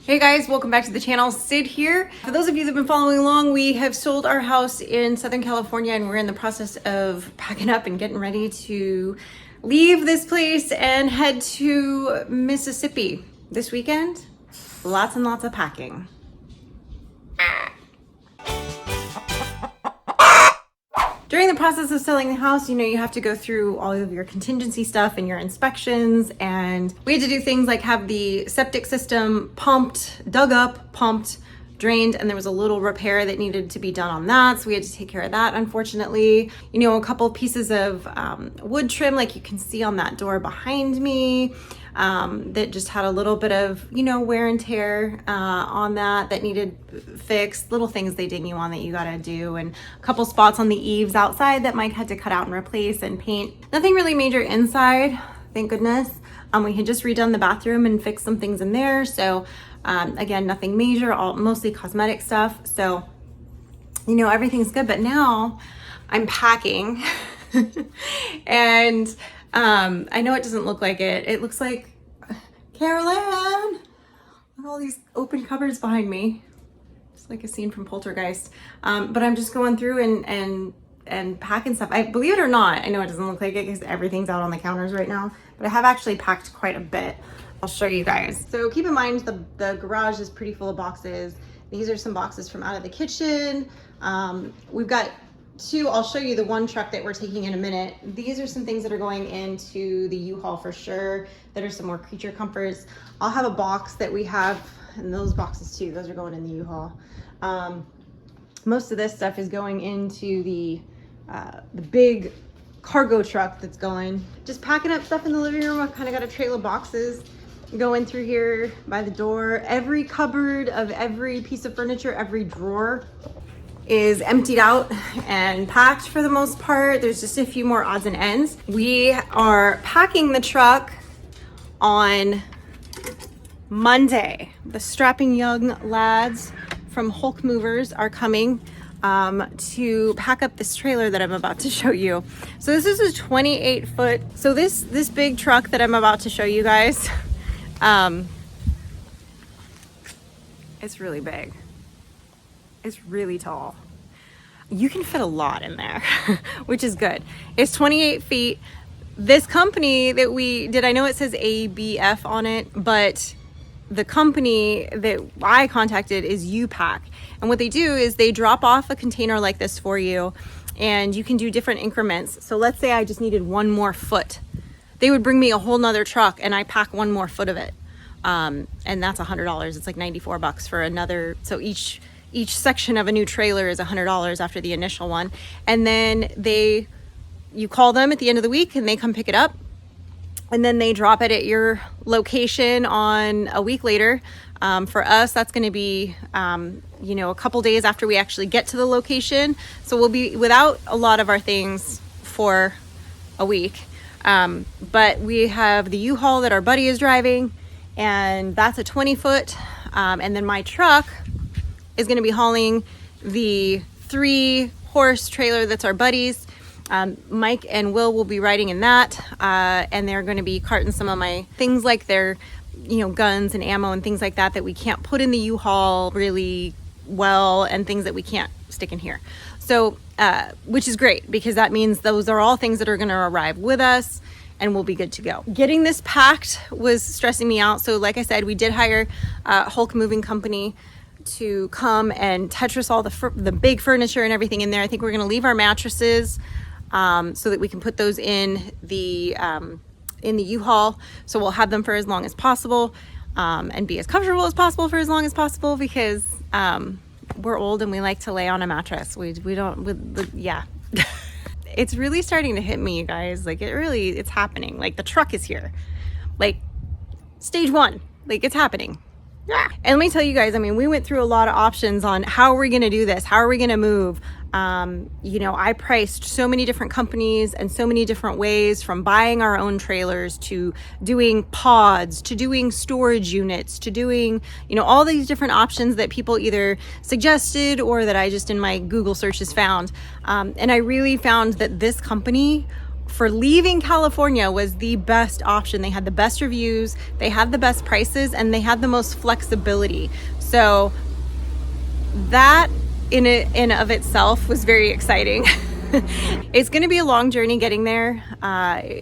Hey guys, welcome back to the channel. Sid here. For those of you that have been following along, we have sold our house in Southern California and we're in the process of packing up and getting ready to leave this place and head to Mississippi this weekend. Lots and lots of packing. During the process of selling the house, you have to go through all of your contingency stuff and your inspections, and we had to do things like have the septic system pumped, dug up, pumped, drained, and there was a little repair that needed to be done on that, so we had to take care of that, unfortunately. A couple pieces of wood trim, like you can see on that door behind me, that just had a little bit of, wear and tear on that needed fixed. Little things they ding you on that you gotta do, and a couple spots on the eaves outside that Mike had to cut out and replace and paint. Nothing really major inside, thank goodness. We had just redone the bathroom and fixed some things in there, so again, nothing major, mostly cosmetic stuff. So everything's good, but now I'm packing and I know it doesn't look like it. It looks like Carolyn. Look at all these open cupboards behind me. It's like a scene from Poltergeist. But I'm just going through and packing stuff. Believe it or not, I know it doesn't look like it because everything's out on the counters right now, but I have actually packed quite a bit. I'll show you guys. So keep in mind the garage is pretty full of boxes. These are some boxes from out of the kitchen. We've got two. I'll show you the one truck that we're taking in a minute. These are some things that are going into the U-Haul for sure, that are some more creature comforts. I'll have a box that we have, and those boxes too, those are going in the U-Haul. Most of this stuff is going into the big cargo truck that's going. Just packing up stuff in the living room. I've kind of got a trail of boxes going through here by the door. Every cupboard of every piece of furniture, every drawer is emptied out and packed for the most part. There's just a few more odds and ends. We are packing the truck on Monday. The strapping young lads from Hulk Movers are coming to pack up this trailer that I'm about to show you. So this is a 28 foot. So this big truck that I'm about to show you guys, it's really big. It's really tall. You can fit a lot in there, which is good. It's 28 feet. This company that we did, I know it says ABF on it, but the company that I contacted is U-Pack. And what they do is they drop off a container like this for you, and you can do different increments. So let's say I just needed one more foot. They would bring me a whole nother truck and I pack one more foot of it. And that's $100. It's like 94 bucks for another. So each section of a new trailer is $100 after the initial one. And then you call them at the end of the week and they come pick it up. And then they drop it at your location on a week later. For us, that's going to be, a couple days after we actually get to the location. So we'll be without a lot of our things for a week. But we have the U-Haul that our buddy is driving, and that's a 20 foot. And then my truck is going to be hauling the 3-horse trailer that's our buddy's. Mike and Will be riding in that, and they're going to be carting some of my things like their guns and ammo and things like that we can't put in the U-Haul really well, and things that we can't stick in here. So which is great, because that means those are all things that are going to arrive with us and we'll be good to go. Getting this packed was stressing me out. So like I said, we did hire Hulk Moving Company to come and Tetris all the big furniture and everything in there. I think we're going to leave our mattresses so that we can put those in the U-Haul. So we'll have them for as long as possible, and be as comfortable as possible for as long as possible, because we're old and we like to lay on a mattress. We don't, yeah. It's really starting to hit me, you guys. Like it's happening. Like the truck is here. Like stage 1, like it's happening. Yeah. And let me tell you guys, we went through a lot of options on how are we going to do this? How are we going to move? I priced so many different companies and so many different ways, from buying our own trailers to doing pods to doing storage units to doing, all these different options that people either suggested or that I just in my Google searches found. And I really found that this company for leaving California was the best option. They had the best reviews, they had the best prices, and they had the most flexibility. So that in of itself was very exciting. It's going to be a long journey getting there.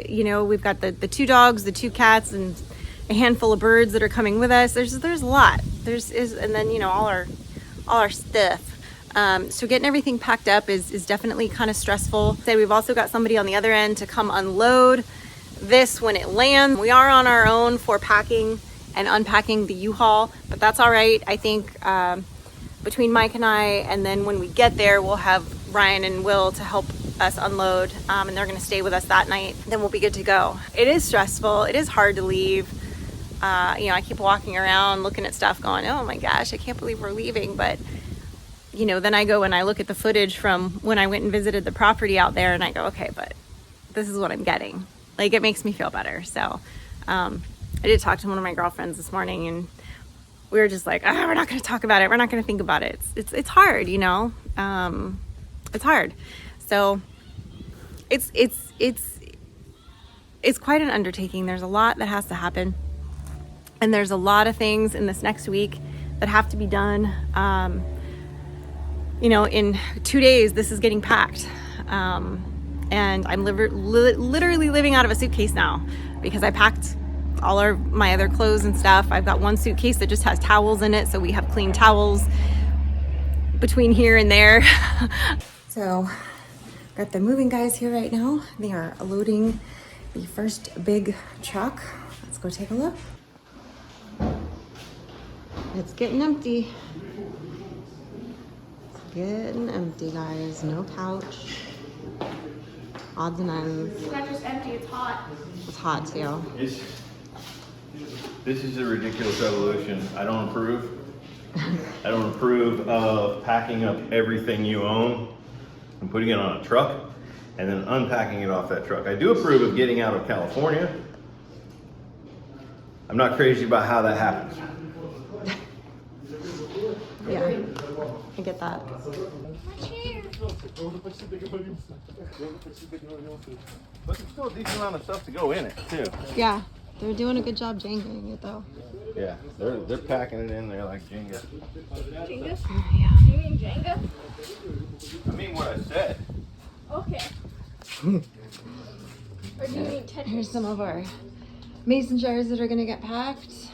You know, we've got the 2 dogs, the 2 cats, and a handful of birds that are coming with us. There's a lot. And then, you know, all our stuff. So getting everything packed up is definitely kind of stressful. So we've also got somebody on the other end to come unload this when it lands. We are on our own for packing and unpacking the U-Haul, but that's all right. I think between Mike and I, and then when we get there, we'll have Ryan and Will to help us unload, and they're going to stay with us that night. Then we'll be good to go. It is stressful. It is hard to leave. You know, I keep walking around looking at stuff going, oh my gosh, I can't believe we're leaving. But, you know, then I go and I look at the footage from when I went and visited the property out there, and I go, okay, but this is what I'm getting. Like, it makes me feel better. So I did talk to one of my girlfriends this morning, and we were just like, we're not going to talk about it. We're not going to think about it. It's hard, you know. It's hard. So it's quite an undertaking. There's a lot that has to happen. And there's a lot of things in this next week that have to be done. You know, in 2 days, this is getting packed. And I'm literally living out of a suitcase now because I packed all my other clothes and stuff. I've got one suitcase that just has towels in it, so we have clean towels between here and there. So, got the moving guys here right now. They are loading the first big truck. Let's go take a look. It's getting empty. It's getting empty, guys. No couch. Odds and ends. It's not just empty, it's hot. It's hot too. This is a ridiculous evolution. I don't approve. I don't approve of packing up everything you own and putting it on a truck and then unpacking it off that truck. I do approve of getting out of California. I'm not crazy about how that happens. Yeah, I get that. But there's still a decent amount of stuff to go in it too. Yeah, they're doing a good job jangling it though. Yeah, they're packing it in there like Jenga. Jenga? Yeah. You mean Jenga? I mean what I said. Okay. Or do you mean Tetris? Here's some of our mason jars that are gonna get packed.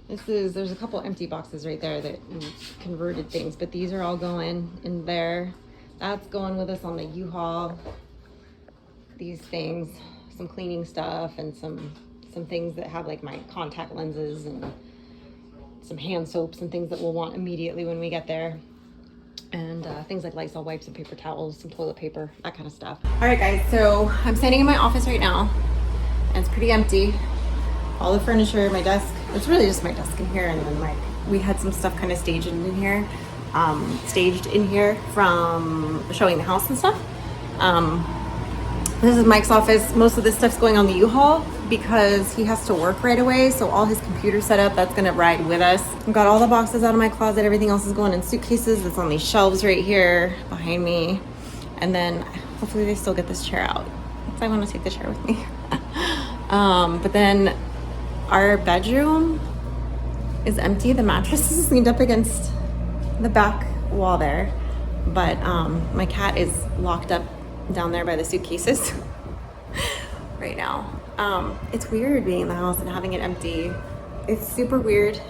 There's a couple empty boxes right there that we converted things, but these are all going in there. That's going with us on the U-Haul. These things, some cleaning stuff, and some things that have like my contact lenses and some hand soaps and things that we'll want immediately when we get there. And things like Lysol wipes and paper towels, some toilet paper, that kind of stuff. All right, guys, so I'm standing in my office right now, and it's pretty empty. All the furniture, my desk, it's really just my desk in here, and then we had some stuff kind of staged in here from showing the house and stuff. This is Mike's office. Most of this stuff's going on the U-Haul because he has to work right away, so all his computer setup, that's gonna ride with us. I've got all the boxes out of my closet. Everything else is going in suitcases. That's on these shelves right here behind me. And then hopefully they still get this chair out, because I want to take the chair with me. But then our bedroom is empty. The mattress is leaned up against the back wall there, but my cat is locked up down there by the suitcases right now. It's weird being in the house and having it empty. It's super weird.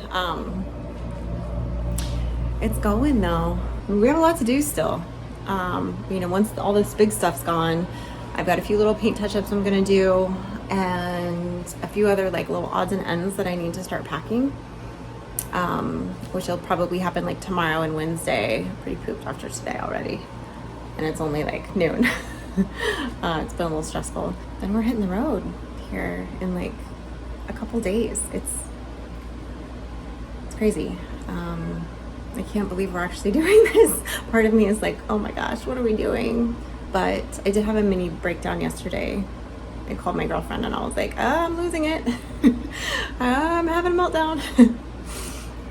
It's going though. We have a lot to do still. You know, once all this big stuff's gone, I've got a few little paint touch-ups I'm gonna do, and a few other like little odds and ends that I need to start packing, which will probably happen like tomorrow and Wednesday. Pretty pooped after today already, and it's only like noon. It's been a little stressful. Then we're hitting the road here in like a couple days. It's crazy. I can't believe we're actually doing this. Part of me is like, oh my gosh, what are we doing? But I did have a mini breakdown yesterday. I called my girlfriend and I was like, I'm losing it. I'm having a meltdown.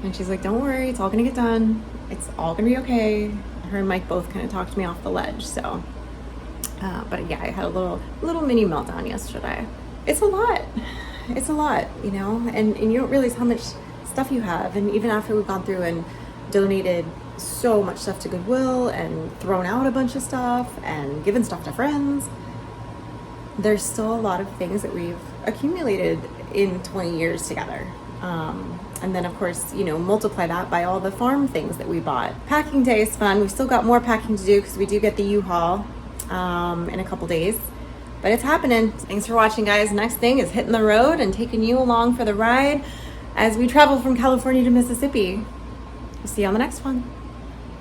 And she's like, don't worry, it's all gonna get done. It's all gonna be okay. Her and Mike both kind of talked me off the ledge. So But yeah, I had a little mini meltdown yesterday. It's a lot. It's a lot, you know, and you don't realize how much stuff you have. And even after we've gone through and donated so much stuff to Goodwill and thrown out a bunch of stuff and given stuff to friends, there's still a lot of things that we've accumulated in 20 years together. And then of course, you know, multiply that by all the farm things that we bought. Packing day is fun. We've still got more packing to do because we do get the U-Haul in a couple days. But it's happening. Thanks for watching, guys. Next thing is hitting the road and taking you along for the ride as we travel from California to Mississippi. We'll see you on the next one.